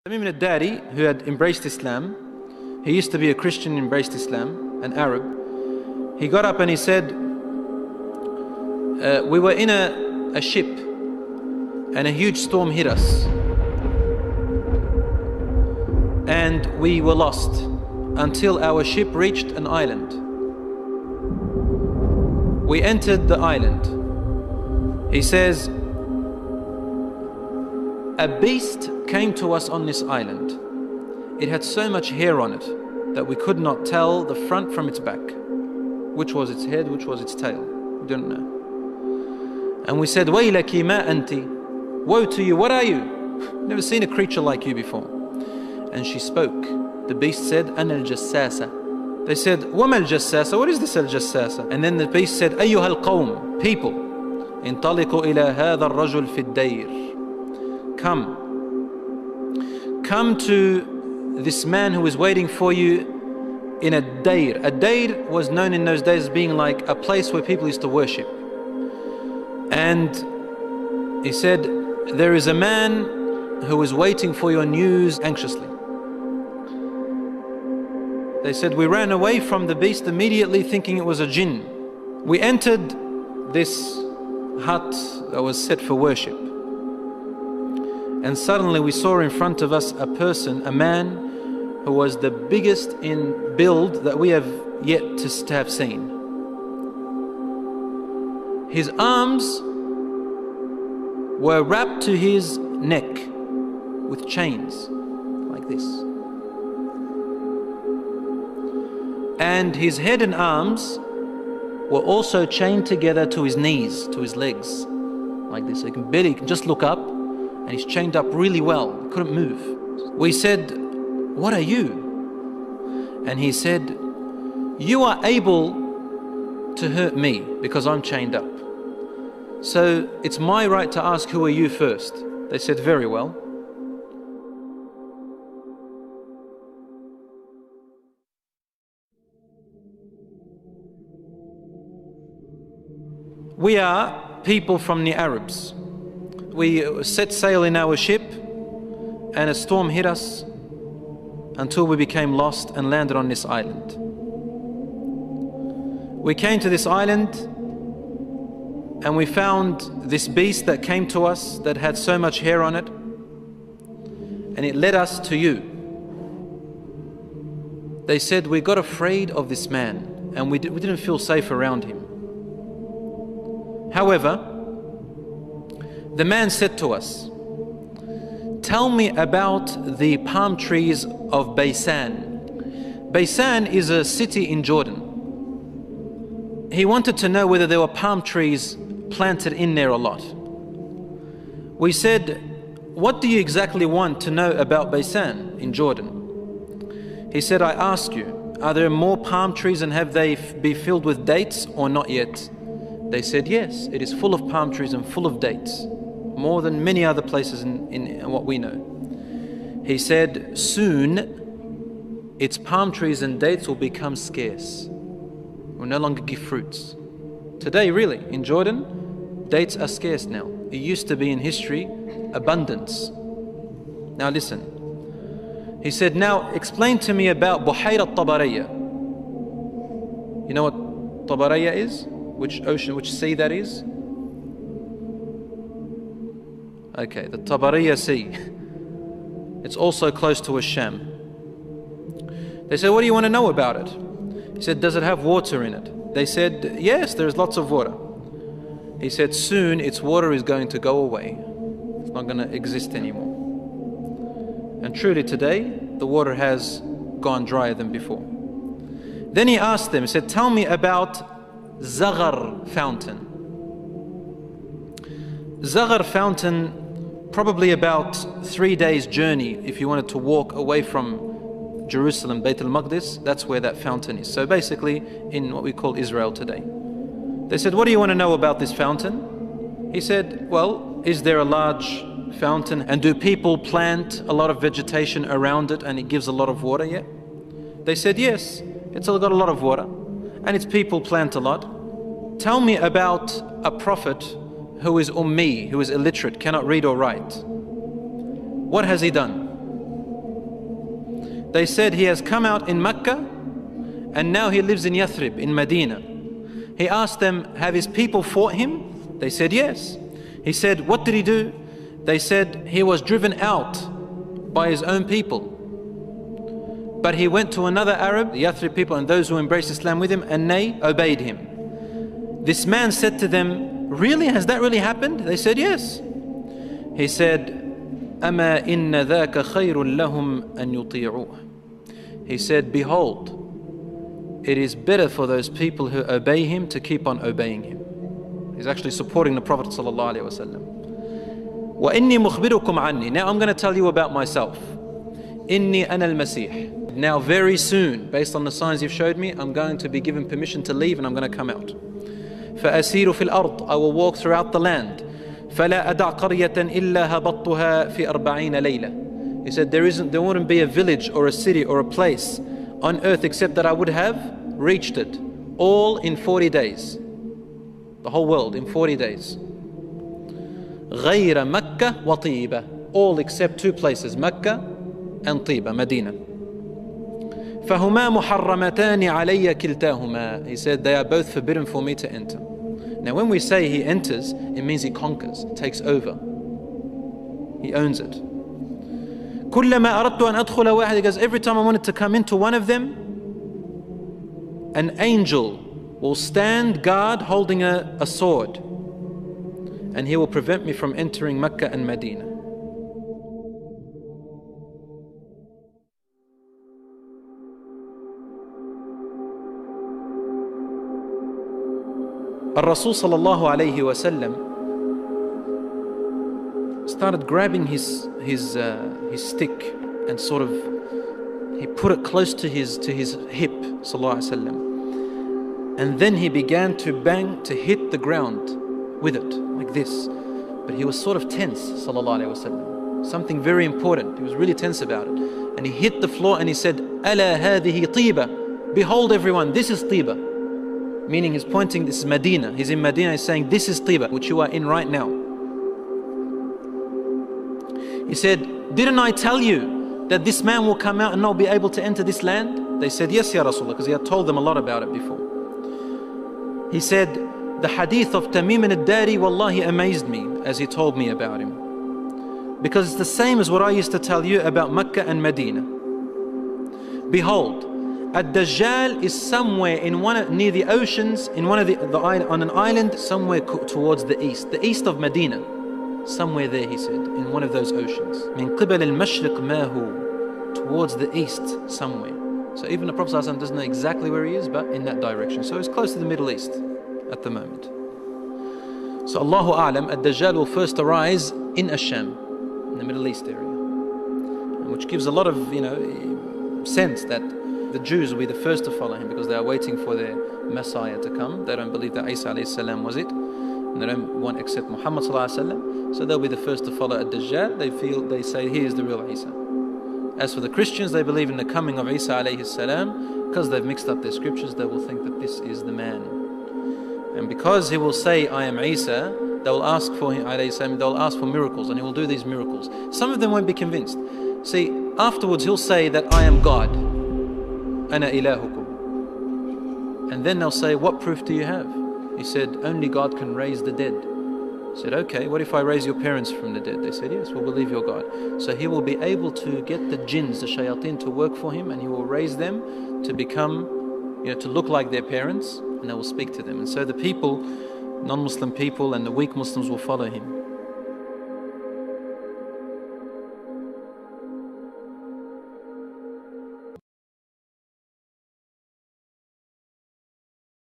Tamim al-Dari, who had embraced Islam, he used to be a Christian, embraced Islam, an Arab. He got up and he said, we were in a ship and a huge storm hit us and we were lost until our ship reached an island. We entered the island. He says, a beast came to us on this island. It had so much hair on it that we could not tell the front from its back. Which was its head, which was its tail. We don't know. And we said, Waylaki ma anti. Woe to you, what are you? Never seen a creature like you before. And she spoke. The beast said, Ana al-jassasa. They said, Wama al-jassasa? What is this al-jassasa? And then the beast said, Ayyuha al-qawm, people. Intaliqu ila hadha al-rajul fi ad-dayr. Come to this man who is waiting for you in a dayr. A dayr was known in those days as being like a place where people used to worship. And he said, there is a man who is waiting for your news anxiously. They said, we ran away from the beast immediately thinking it was a jinn. We entered this hut that was set for worship. And suddenly we saw in front of us a person, a man who was the biggest in build that we have yet to have seen. His arms were wrapped to his neck with chains like this. And his head and arms were also chained together to his knees, to his legs, like this. So he can just look up. And he's chained up really well, couldn't move. We said, what are you? And he said, you are able to hurt me because I'm chained up. So it's my right to ask, who are you first? They said, very well. We are people from the Arabs. We set sail in our ship and a storm hit us until we became lost and landed on this island. We came to this island and we found this beast that came to us that had so much hair on it, and it led us to you. They said, we got afraid of this man and we didn't feel safe around him. However, the man said to us, tell me about the palm trees of Baysan. Baysan is a city in Jordan. He wanted to know whether there were palm trees planted in there or not. We said, what do you exactly want to know about Baysan in Jordan? He said, I ask you, are there more palm trees and have they been filled with dates or not yet? They said, yes, it is full of palm trees and full of dates. More than many other places in what we know. He said, soon its palm trees and dates will become scarce. Will no longer give fruits. Today, really, in Jordan, dates are scarce now. It used to be in history, abundance. Now listen. He said, now explain to me about Buhayra Tabariyya. You know what Tabariyya is? Which ocean, which sea that is? Okay, the Tabariyya Sea. It's also close to Sham. They said, what do you want to know about it? He said, does it have water in it? They said, yes, there's lots of water. He said, soon its water is going to go away. It's not going to exist anymore. And truly today, the water has gone drier than before. Then he asked them, he said, tell me about Zaghar fountain. Zaghar fountain, probably about 3 days journey if you wanted to walk away from Jerusalem, Bayt al-Maqdis, that's where that fountain is. So basically in what we call Israel today. They said, what do you want to know about this fountain? He said, well, is there a large fountain and do people plant a lot of vegetation around it and it gives a lot of water yet? They said, yes, it's got a lot of water and its people plant a lot. Tell me about a prophet who is ummi, who is illiterate, cannot read or write. What has he done? They said he has come out in Mecca and now he lives in Yathrib, in Medina. He asked them, have his people fought him? They said yes. He said, what did he do? They said he was driven out by his own people. But he went to another Arab, the Yathrib people and those who embraced Islam with him, and they obeyed him. This man said to them, really? Has that really happened? They said yes. He said, أَمَا إِنَّ ذَاكَ خَيْرٌ لَهُمْ أَن يُطِيعُوهُ. He said, behold, it is better for those people who obey him to keep on obeying him. He's actually supporting the Prophet ﷺ. وَإِنِّي مُخْبِرُكُمْ عَنِّي. Now I'm going to tell you about myself. إِنِّي أَنَا الْمَسِيحِ. Now very soon, based on the signs you've showed me, I'm going to be given permission to leave and I'm going to come out. فَأَسِيرُ فِي الْأَرْضِ. I will walk throughout the land. فَلَا أَدَعْ قَرْيَةً إِلَّا هَبَطْتُهَا فِي 40 لَيْلَةً. He said, there wouldn't be a village or a city or a place on earth except that I would have reached it, all in 40 days. The whole world in 40 days. غَيْرَ مَكَّةَ وَطِيبَةَ. All except two places, Mecca and Tiba, Medina. فَهُمَا مُحَرَّمَتَانِ عَلَيَّ كِلْتَاهُمَا. He said, they are both forbidden for me to enter. Now when we say he enters, it means he conquers, takes over. He owns it. كُلَّمَا أَرَدْتُ أَنْ أَدْخُلَ وَاحِدٍ. He goes, every time I wanted to come into one of them, an angel will stand guard holding a sword, and he will prevent me from entering Mecca and Medina. Al-Rasul sallallahu alayhi wa sallam started grabbing his stick and sort of, he put it close to his hip, sallallahu alayhi wa sallam. And then he began to bang, to hit the ground with it, like this. But he was sort of tense, sallallahu alayhi wa sallam. Something very important. He was really tense about it. And he hit the floor and he said, أَلَا هَذِهِ طِيبَةٌ. Behold everyone, this is Tiba. Meaning he's pointing, this is Medina. He's in Medina, he's saying, this is Tiba, which you are in right now. He said, didn't I tell you that this man will come out and not be able to enter this land? They said, yes, Ya Rasulullah, because he had told them a lot about it before. He said, the hadith of Tamim al-Dari, wallahi, amazed me as he told me about him. Because it's the same as what I used to tell you about Mecca and Medina. Behold, Dajjal is somewhere in near the oceans, in one of on an island somewhere towards the east of Medina. Somewhere there, he said, in one of those oceans. Min qibal al-mashriq ma hu, towards the east somewhere. So even the Prophet ﷺ doesn't know exactly where he is, but in that direction. So it's close to the Middle East at the moment. So Allahu A'lam, Dajjal will first arise in Asham, in the Middle East area, which gives a lot of sense that the Jews will be the first to follow him because they are waiting for their Messiah to come. They don't believe that Isa alayhi salam was it, and they don't want to accept Muhammad sallallahu alayhi wa sallam. So they'll be the first to follow Dajjal. They say he is the real Isa. As for the Christians, they believe in the coming of Isa alayhi salam. Because they've mixed up their scriptures, they will think that this is the man. And because he will say, I am Isa, they will ask for him alayhi salam, they will ask for miracles, and he will do these miracles. Some of them won't be convinced. See, afterwards he'll say that I am God. Ana ilahukum. And then they'll say, what proof do you have? He said, only God can raise the dead. He said, okay, what if I raise your parents from the dead? They said, yes, we'll believe your God. So he will be able to get the jinns, the shayateen, to work for him, and he will raise them to become, to look like their parents, and they will speak to them. And so the people, non-Muslim people and the weak Muslims will follow him.